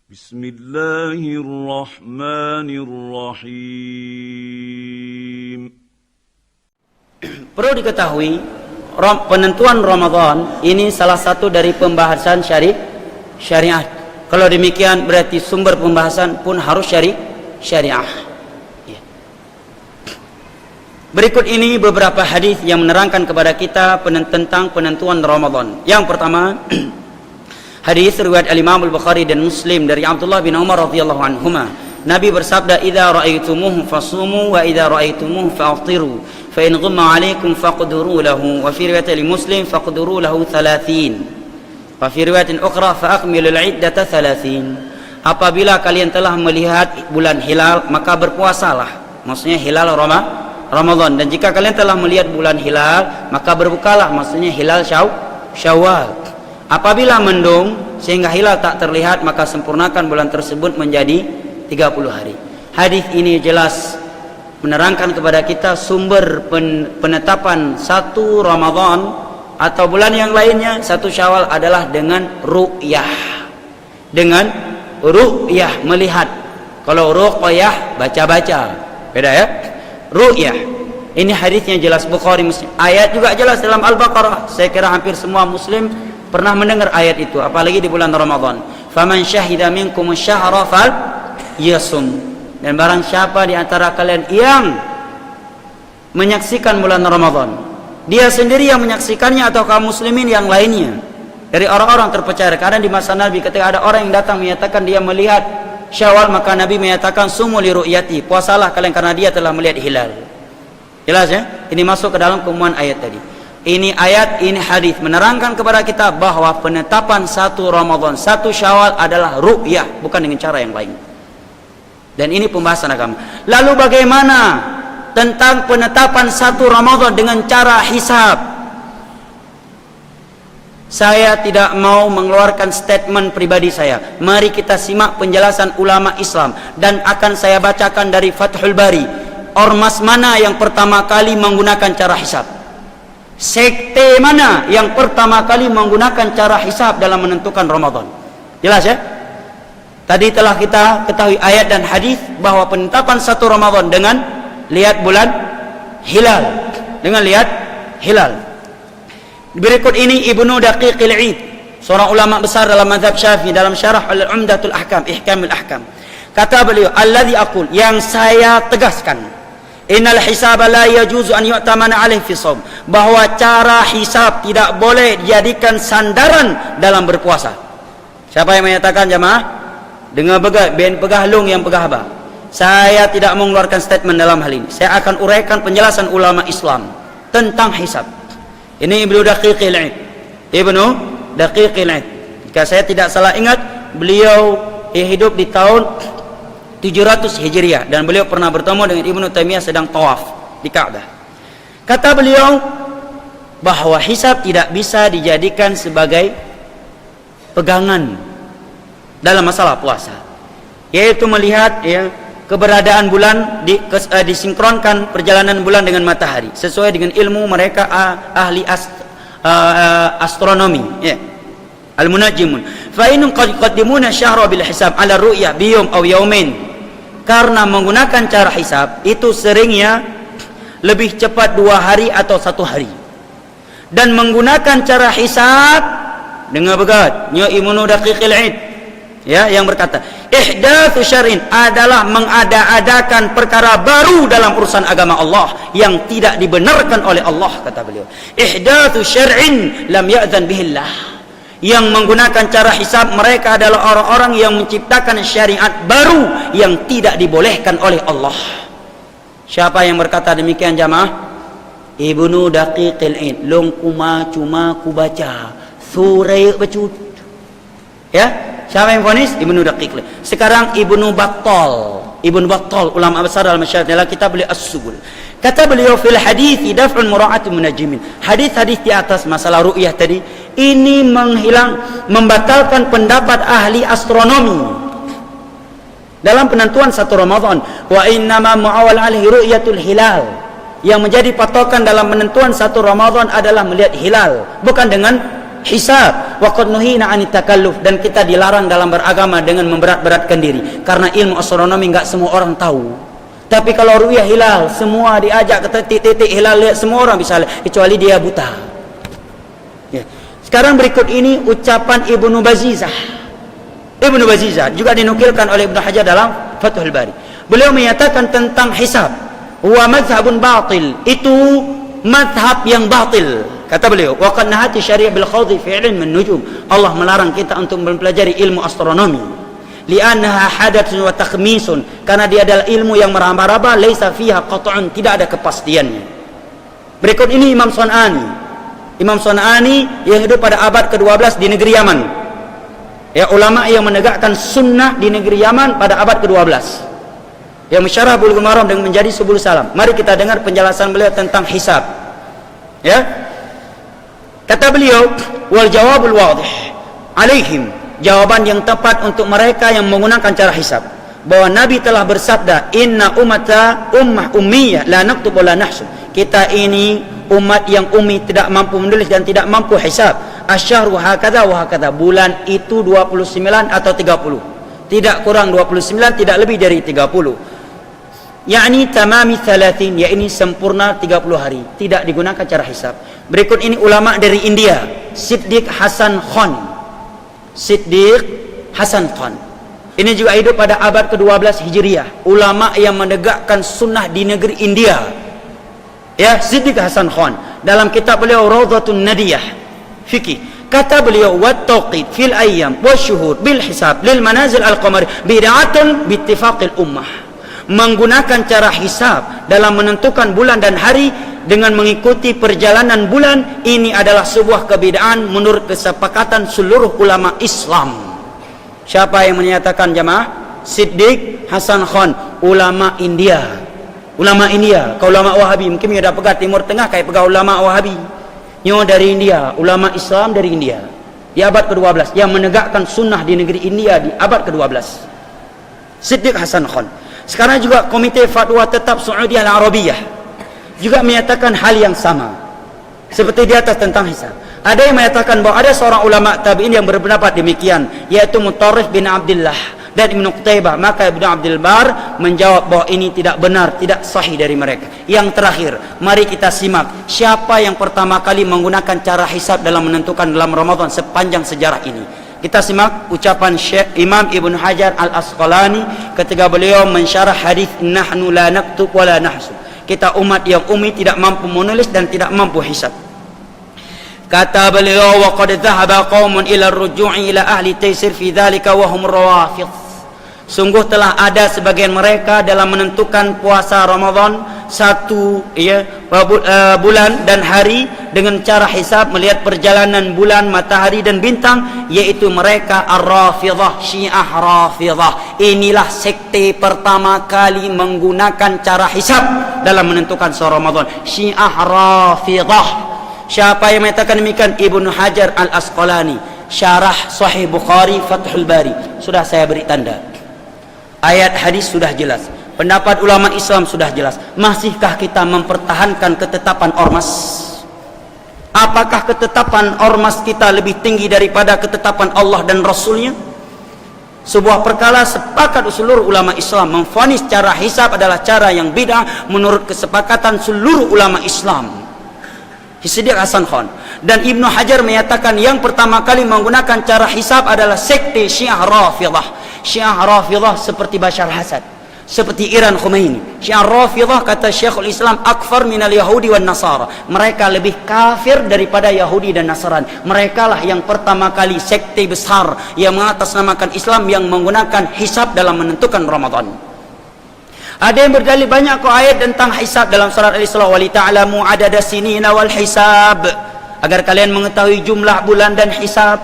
Bismillahirrahmanirrahim. Perlu diketahui, penentuan Ramadan ini salah satu dari pembahasan syariat. Kalau demikian berarti sumber pembahasan pun harus syariah. Berikut ini beberapa hadis yang menerangkan kepada kita tentang penentuan Ramadan. Yang pertama, hadis riwayat Al-Imam Al-Bukhari dan Muslim dari Abdullah bin Umar radhiyallahu anhuma. Nabi bersabda, "Idza ra'aitumuhu fasumu wa idza ra'aitumuhu fa'tiru, fa in ghumma 'alaikum faqduru lahu." Wa fi riwayat Muslim faqduru lahu 30. Wa fi riwayatin ukhra fa akmilul 'iddata 30. Apabila kalian telah melihat bulan hilal, maka berpuasalah. Maksudnya hilal Ramadan. Dan jika kalian telah melihat bulan hilal, maka berbukalah. Maksudnya hilal Syawal. Apabila mendung sehingga hilal tak terlihat, maka sempurnakan bulan tersebut menjadi 30 hari. Hadis ini jelas menerangkan kepada kita sumber penetapan satu Ramadan atau bulan yang lainnya, satu Syawal adalah dengan ru'yah. Dengan ru'yah, melihat. Kalau ruqyah baca-baca, beda ya. Ru'yah. Ini hadisnya jelas, Bukhari Muslim. Ayat juga jelas dalam Al-Baqarah. Saya kira hampir semua muslim pernah mendengar ayat itu, apalagi di bulan Ramadan. Faman syahida minkum asyhara fal yasum. Dan barang siapa di antara kalian yang menyaksikan bulan Ramadan, dia sendiri yang menyaksikannya atau kaum muslimin yang lainnya dari orang-orang terpercaya. Karena di masa Nabi ketika ada orang yang datang menyatakan dia melihat Syawal, maka Nabi menyatakan sumu li ru'yati, puasalah kalian karena dia telah melihat hilal. Jelas ya? Ini masuk ke dalam keumuman ayat tadi. Ini ayat, ini hadis menerangkan kepada kita bahwa penetapan satu Ramadan, satu Syawal adalah ru'yah, bukan dengan cara yang lain. Dan ini pembahasan agama. Lalu bagaimana tentang penetapan satu Ramadan dengan cara hisab? Saya tidak mau mengeluarkan statement pribadi saya. Mari kita simak penjelasan ulama Islam, dan akan saya bacakan dari Fathul Bari. Ormas mana yang pertama kali menggunakan cara hisab? Sekte mana yang pertama kali menggunakan cara hisab dalam menentukan Ramadan? Jelas ya? Tadi telah kita ketahui ayat dan hadis bahwa penetapan satu Ramadan dengan lihat bulan hilal. Dengan lihat hilal. Berikut ini Ibnu Daqiqil 'Id, seorang ulama besar dalam mazhab Syafi'i, dalam syarah Al-Umdatul Ahkam, Ihkamul Ahkam. Kata beliau, "Alladzi aqul," yang saya tegaskan, "Innal hisaba la yajuzu an yu'tamana 'alaihi fi shaum," bahwa cara hisab tidak boleh dijadikan sandaran dalam berpuasa. Siapa yang menyatakan jamaah? Dengan pegah lung yang pegah abah. Saya tidak mengeluarkan statement dalam hal ini. Saya akan uraikan penjelasan ulama Islam tentang hisab. Ini Ibnu Daqiqil 'Id. Ibnu Daqiqil 'Id. Jika saya tidak salah ingat, beliau hidup di tahun 700 Hijriah dan beliau pernah bertemu dengan Ibnu Taimiyah sedang tawaf di Ka'bah. Kata beliau bahwa hisab tidak bisa dijadikan sebagai pegangan dalam masalah puasa, yaitu melihat ya keberadaan bulan, disinkronkan perjalanan bulan dengan matahari sesuai dengan ilmu mereka ahli astronomi ya, al-munajjimun. Fa innahum qad yuqaddimuna syahra bil hisab ala ru'ya bi yawm aw yawmin. Karena menggunakan cara hisab itu seringnya lebih cepat 2 hari atau 1 hari. Dan menggunakan cara hisab dengan begat, nya Ibnu Daqiqil 'Id ya, yang berkata ihdatsu syar'in adalah mengada-adakan perkara baru dalam urusan agama Allah yang tidak dibenarkan oleh Allah, kata beliau. Ihdatsu syar'in lam ya'zan bihillah. Yang menggunakan cara hisab mereka adalah orang-orang yang menciptakan syariat baru yang tidak dibolehkan oleh Allah. Siapa yang berkata demikian jamaah? Ibnu Daqiqil 'Id. Long cuma ku baca surah becut ya. Siapa yang vonis? Ibnu Daqiqil. Sekarang Ibnu Battal, ulama besar dalam masyarakat, dalam kitab beliau As-Subul. Kata beliau fil hadits daf'un mura'atul munajjimin. Hadis-hadis di atas masalah ru'yah tadi ini membatalkan pendapat ahli astronomi dalam penentuan satu Ramadan. Wa innama mu'awwal alaihi ru'yatul hilal. Yang menjadi patokan dalam penentuan satu Ramadan adalah melihat hilal, bukan dengan hisab. Wa qad nuhina 'anit takalluf, dan kita dilarang dalam beragama dengan memberat-beratkan diri, karena ilmu astronomi enggak semua orang tahu. Tapi kalau ru'yah hilal, semua diajak ke titik-titik hilal, lihat, semua orang bisa lihat, kecuali dia buta. Ya. Sekarang berikut ini ucapan Ibnu Bazizah. Ibnu Bazizah juga dinukilkan oleh Ibnu Hajar dalam Fathul Bari. Beliau menyatakan tentang hisab, wa madhhabun batil, itu madhab yang batil. Kata beliau, wa qad nahati syariah bil khawdi fi ilm an-nujum. Allah melarang kita untuk mempelajari ilmu astronomi. Li'annaha hadatsun wa takhmisun, karena dia adalah ilmu yang meraba-raba, laisa fiha qat'un, tidak ada kepastiannya. Berikut ini Imam Sun'ani. Imam Sun'ani yang hidup pada abad ke-12 di negeri Yaman. Ya, ulama yang menegakkan sunnah di negeri Yaman pada abad ke-12. Yang mensyarah Bulughul Maram dengan menjadi Subul Salam. Mari kita dengar penjelasan beliau tentang hisab. Ya. Kata beliau, wal jawabul wadih alaihim, jawaban yang tepat untuk mereka yang menggunakan cara hisab, bahwa Nabi telah bersabda, inna ummata ummah ummiyah la naktub wa la nahsub. Kita ini umat yang ummi, tidak mampu menulis dan tidak mampu hisab. Asyahru hakadha wa hakadha, bulan itu 29 atau 30, tidak kurang 29, tidak lebih dari 30. yakni tamami 30, yakni sempurna 30 hari, tidak digunakan cara hisab. Berikut ini ulama dari India, Siddiq Hasan Khan. Siddiq Hasan Khan ini juga hidup pada abad ke-12 Hijriah, ulama yang menegakkan sunnah di negeri India. Ya, Siddiq Hasan Khan dalam kitab beliau Rawdatun Nadiyah fikih, kata beliau, wat tawqit fil ayyam wasyuhur bil hisab lil manazil al qamari bid'atun bi ittifaqil ummah. Menggunakan cara hisab dalam menentukan bulan dan hari dengan mengikuti perjalanan bulan, ini adalah sebuah kebidaan menurut kesepakatan seluruh ulama Islam. Siapa yang menyatakan, jamaah? Siddiq Hasan Khan, ulama India. Ulama India, kau ulama Wahabi, mungkin ada pegang Timur Tengah kayak pegang ulama Wahabi. Nyo dari India, ulama Islam dari India. Di abad ke-12 yang menegakkan sunnah di negeri India di abad ke-12. Siddiq Hasan Khan. Sekarang juga Komite Fatwa Tetap Saudi Al-Arabiyah juga menyatakan hal yang sama seperti di atas tentang hisab. Ada yang menyatakan bahwa ada seorang ulama tabi'in yang berpendapat demikian, yaitu Mutarrif bin Abdullah dan Ibnu Qutaibah. Maka Ibnu Abdul Bar menjawab bahwa ini tidak benar, tidak sahih dari mereka. Yang terakhir, mari kita simak siapa yang pertama kali menggunakan cara hisab dalam menentukan dalam Ramadan sepanjang sejarah ini. Kita simak ucapan Syekh Imam Ibn Hajar Al-Asqalani ketika beliau mensyarah hadis nahnu la naktub wa la nahsub. Kita umat yang ummi, tidak mampu menulis dan tidak mampu hisab. Kata beliau, wa qad dhahaba qaumun ila ar-ruju'i ila ahli taysir fi dzalika wa hum rawafidh. Sungguh telah ada sebagian mereka dalam menentukan puasa Ramadan satu bulan dan hari dengan cara hisab melihat perjalanan bulan, matahari dan bintang, yaitu mereka Ar-Rafidhah, Syiah Rafidhah. Inilah sekte pertama kali menggunakan cara hisab dalam menentukan puasa Ramadan, Syiah Rafidhah. Siapa yang mengatakan demikian? Ibnu Hajar Al-Asqalani, syarah Sahih Bukhari Fathul Bari. Sudah saya beri tanda. Ayat hadis sudah jelas, pendapat ulama Islam sudah jelas. Masihkah kita mempertahankan ketetapan ormas? Apakah ketetapan ormas kita lebih tinggi daripada ketetapan Allah dan Rasulnya? Sebuah perkara sepakat seluruh ulama Islam memvonis cara hisab adalah cara yang bid'ah menurut kesepakatan seluruh ulama Islam. Siddiq Hasan Khan dan Ibnu Hajar menyatakan yang pertama kali menggunakan cara hisab adalah sekte Syiah Rafidhah. Syiah Rafidhah seperti Bashar Asad, seperti Iran Khomeini. Syiah Rafidhah, kata Syekhul Islam, akfar minal Yahudi wan Nasara. Mereka lebih kafir daripada Yahudi dan Nasrani. Mereka lah yang pertama kali sekte besar yang mengatasnamakan Islam yang menggunakan hisab dalam menentukan Ramadan. Ada yang berdalil banyak kok ayat tentang hisab dalam surat Al-Isra, wa li ta'lamu adada sinina wal hisab, agar kalian mengetahui jumlah bulan dan hisab.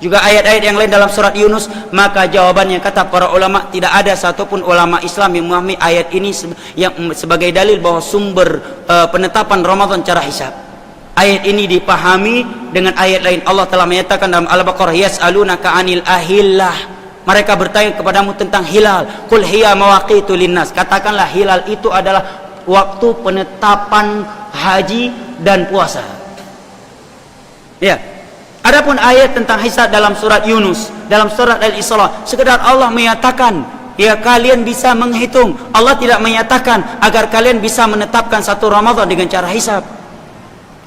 Juga ayat-ayat yang lain dalam surat Yunus. Maka jawabannya, kata para ulama, tidak ada satupun ulama Islam yang memahami ayat ini yang sebagai dalil bahwa sumber penetapan Ramadan cara hisab. Ayat ini dipahami dengan ayat lain. Allah telah menyatakan dalam Al-Baqarah, yas'alunaka 'anil ahillah. Mereka bertanya kepadamu tentang hilal. Qul hiya mawaqitu linnas. Katakanlah hilal itu adalah waktu penetapan haji dan puasa. Ya. Adapun ayat tentang hisab dalam surat Yunus, dalam surat Al-Isra, sekedar Allah menyatakan, ya kalian bisa menghitung. Allah tidak menyatakan agar kalian bisa menetapkan satu Ramadan dengan cara hisab.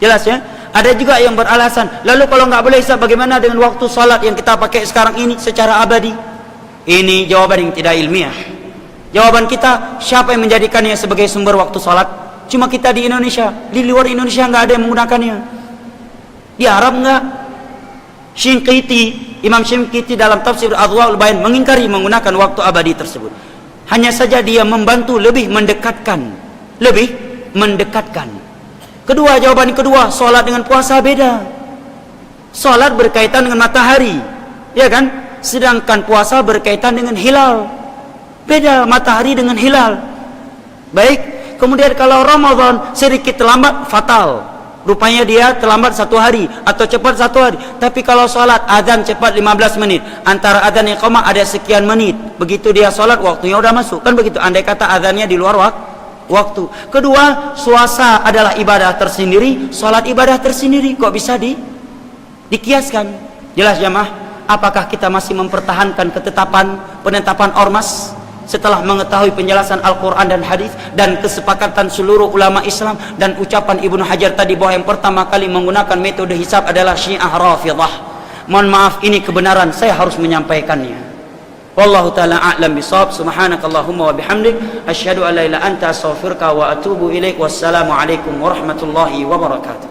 Jelas ya? Ada juga yang beralasan, lalu kalau nggak boleh hisab, bagaimana dengan waktu salat yang kita pakai sekarang ini secara abadi? Ini jawaban yang tidak ilmiah. Jawaban kita, siapa yang menjadikannya sebagai sumber waktu salat? Cuma kita di Indonesia. Di luar Indonesia nggak ada yang menggunakannya. Di Arab nggak. Imam Shinqiti dalam tafsir Adwaul Bayan mengingkari menggunakan waktu abadi tersebut. Hanya saja dia membantu lebih mendekatkan. Kedua, jawaban kedua, solat dengan puasa beda. Solat berkaitan dengan matahari, ya kan? Sedangkan puasa berkaitan dengan hilal. Beda matahari dengan hilal. Baik, kemudian kalau Ramadan sedikit terlambat, fatal. Rupanya dia terlambat 1 hari atau cepat 1 hari. Tapi kalau solat azan cepat 15 menit, antara azan yang iqamah ada sekian menit. Begitu dia solat, waktunya udah masuk. Kan begitu, andai kata azannya di luar waktu. Kedua, puasa adalah ibadah tersendiri, solat ibadah tersendiri. Kok bisa dikiaskan? Jelas jamaah, apakah kita masih mempertahankan penetapan ormas setelah mengetahui penjelasan Al-Quran dan hadis dan kesepakatan seluruh ulama Islam dan ucapan Ibnu Hajar tadi bahwa yang pertama kali menggunakan metode hisab adalah Syiah Rafidhah? Mohon maaf, ini kebenaran, saya harus menyampaikannya. Wallahu ta'ala a'lam bishawab. Subhanakallahumma wa bihamdik, asyhadu an la ilaha illa anta, astaghfiruka wa atubu ilaik. Wassalamu alaikum warahmatullahi wabarakatuh.